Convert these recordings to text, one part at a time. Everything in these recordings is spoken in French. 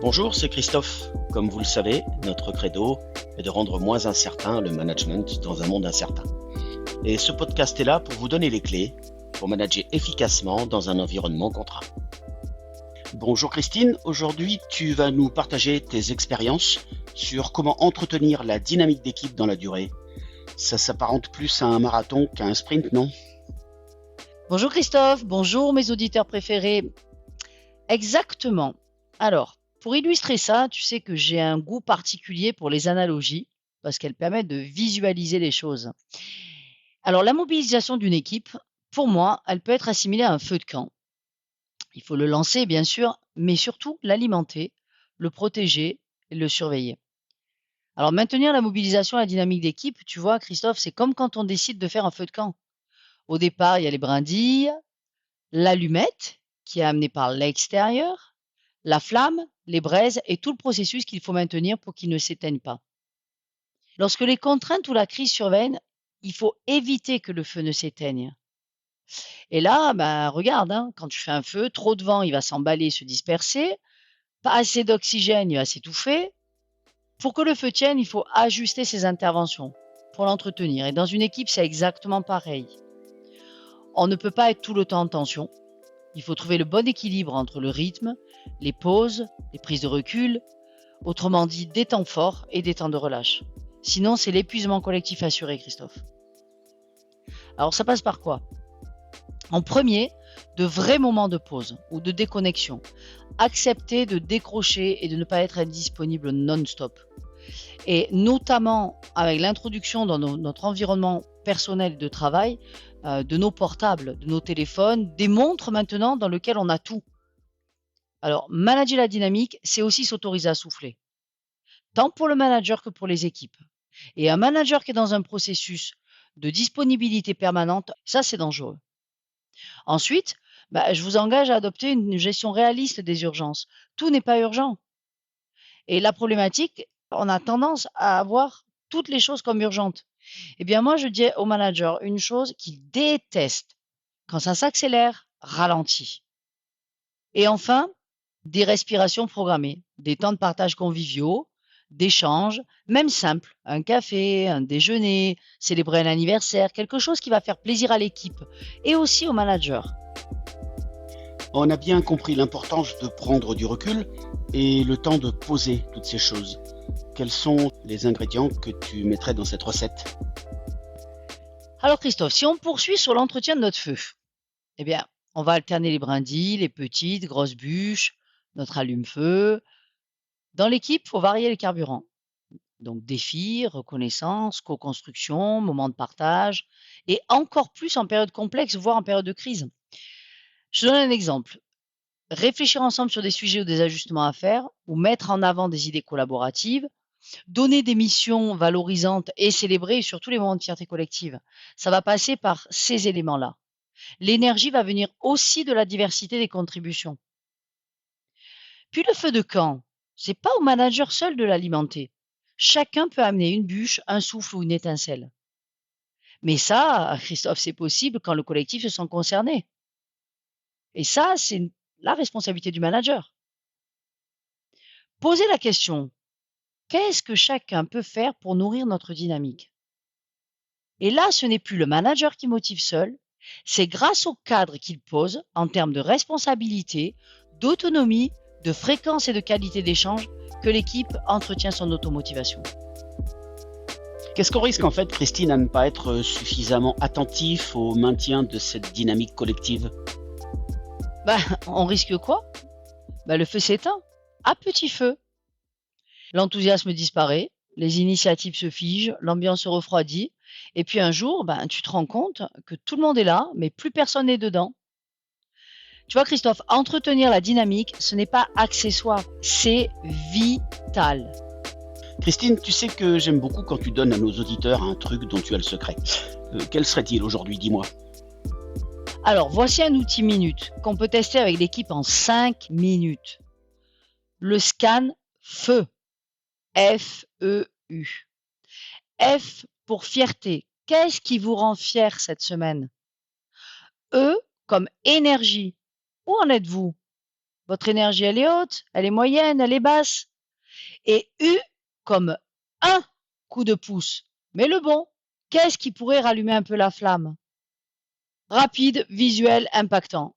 Bonjour, c'est Christophe. Comme vous le savez, notre credo est de rendre moins incertain le management dans un monde incertain. Et ce podcast est là pour vous donner les clés pour manager efficacement dans un environnement contraint. Bonjour Christine, aujourd'hui tu vas nous partager tes expériences sur comment entretenir la dynamique d'équipe dans la durée. Ça s'apparente plus à un marathon qu'à un sprint, non? Bonjour Christophe, bonjour mes auditeurs préférés. Exactement. Alors, pour illustrer ça, tu sais que j'ai un goût particulier pour les analogies parce qu'elles permettent de visualiser les choses. Alors, la mobilisation d'une équipe, pour moi, elle peut être assimilée à un feu de camp. Il faut le lancer, bien sûr, mais surtout l'alimenter, le protéger et le surveiller. Alors, maintenir la mobilisation et la dynamique d'équipe, tu vois, Christophe, c'est comme quand on décide de faire un feu de camp. Au départ, il y a les brindilles, l'allumette qui est amenée par l'extérieur, la flamme, les braises et tout le processus qu'il faut maintenir pour qu'il ne s'éteigne pas. Lorsque les contraintes ou la crise surviennent, il faut éviter que le feu ne s'éteigne. Et là, regarde, hein, quand tu fais un feu, trop de vent, il va s'emballer, se disperser, pas assez d'oxygène, il va s'étouffer. Pour que le feu tienne, il faut ajuster ses interventions pour l'entretenir. Et dans une équipe, c'est exactement pareil. On ne peut pas être tout le temps en tension. Il faut trouver le bon équilibre entre le rythme, les pauses, les prises de recul, autrement dit des temps forts et des temps de relâche. Sinon, c'est l'épuisement collectif assuré, Christophe. Alors ça passe par quoi? En premier, de vrais moments de pause ou de déconnexion. Accepter de décrocher et de ne pas être indisponible non-stop. Et notamment avec l'introduction dans notre environnement personnel de travail, de nos portables, de nos téléphones, des montres maintenant dans lesquelles on a tout. Alors, manager la dynamique, c'est aussi s'autoriser à souffler, tant pour le manager que pour les équipes. Et un manager qui est dans un processus de disponibilité permanente, ça c'est dangereux. Ensuite, je vous engage à adopter une gestion réaliste des urgences. Tout n'est pas urgent. Et la problématique, on a tendance à avoir toutes les choses comme urgentes. Eh bien, moi, je dis au manager une chose qu'il déteste. Quand ça s'accélère, ralentit. Et enfin, des respirations programmées, des temps de partage conviviaux, d'échanges, même simples, un café, un déjeuner, célébrer un anniversaire, quelque chose qui va faire plaisir à l'équipe et aussi au manager. On a bien compris l'importance de prendre du recul et le temps de poser toutes ces choses. Quels sont les ingrédients que tu mettrais dans cette recette? Alors Christophe, si on poursuit sur l'entretien de notre feu, eh bien, on va alterner les brindilles, les petites, grosses bûches, notre allume-feu. Dans l'équipe, il faut varier les carburants. Donc défis, reconnaissance, co-construction, moment de partage, et encore plus en période complexe, voire en période de crise. Je te donne un exemple. Réfléchir ensemble sur des sujets ou des ajustements à faire, ou mettre en avant des idées collaboratives, donner des missions valorisantes et célébrer surtout les moments de fierté collective. Ça va passer par ces éléments-là. L'énergie va venir aussi de la diversité des contributions. Puis le feu de camp, c'est pas au manager seul de l'alimenter. Chacun peut amener une bûche, un souffle ou une étincelle. Mais ça, Christophe, c'est possible quand le collectif se sent concerné. Et ça, c'est la responsabilité du manager. Posez la question, qu'est-ce que chacun peut faire pour nourrir notre dynamique? Et là, ce n'est plus le manager qui motive seul, c'est grâce au cadre qu'il pose en termes de responsabilité, d'autonomie, de fréquence et de qualité d'échange que l'équipe entretient son automotivation. Qu'est-ce qu'on risque en fait, Christine, à ne pas être suffisamment attentif au maintien de cette dynamique collective? On risque quoi? Le feu s'éteint, à petit feu. L'enthousiasme disparaît, les initiatives se figent, l'ambiance se refroidit, et puis un jour, tu te rends compte que tout le monde est là, mais plus personne n'est dedans. Tu vois, Christophe, entretenir la dynamique, ce n'est pas accessoire, c'est vital. Christine, tu sais que j'aime beaucoup quand tu donnes à nos auditeurs un truc dont tu as le secret. Quel serait-il aujourd'hui, dis-moi? Alors, voici un outil minute qu'on peut tester avec l'équipe en 5 minutes. Le scan FEU. F-E-U. F pour fierté. Qu'est-ce qui vous rend fier cette semaine? E comme énergie. Où en êtes-vous? Votre énergie, elle est haute, elle est moyenne, elle est basse. Et U comme un coup de pouce. Mais le bon, qu'est-ce qui pourrait rallumer un peu la flamme? Rapide, visuel, impactant.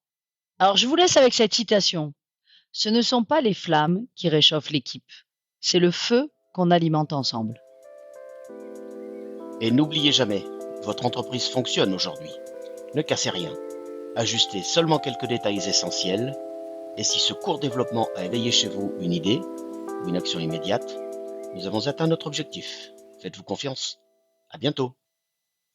Alors je vous laisse avec cette citation. Ce ne sont pas les flammes qui réchauffent l'équipe, c'est le feu qu'on alimente ensemble. Et n'oubliez jamais, votre entreprise fonctionne aujourd'hui. Ne cassez rien. Ajustez seulement quelques détails essentiels. Et si ce court développement a éveillé chez vous une idée ou une action immédiate, nous avons atteint notre objectif. Faites-vous confiance. À bientôt.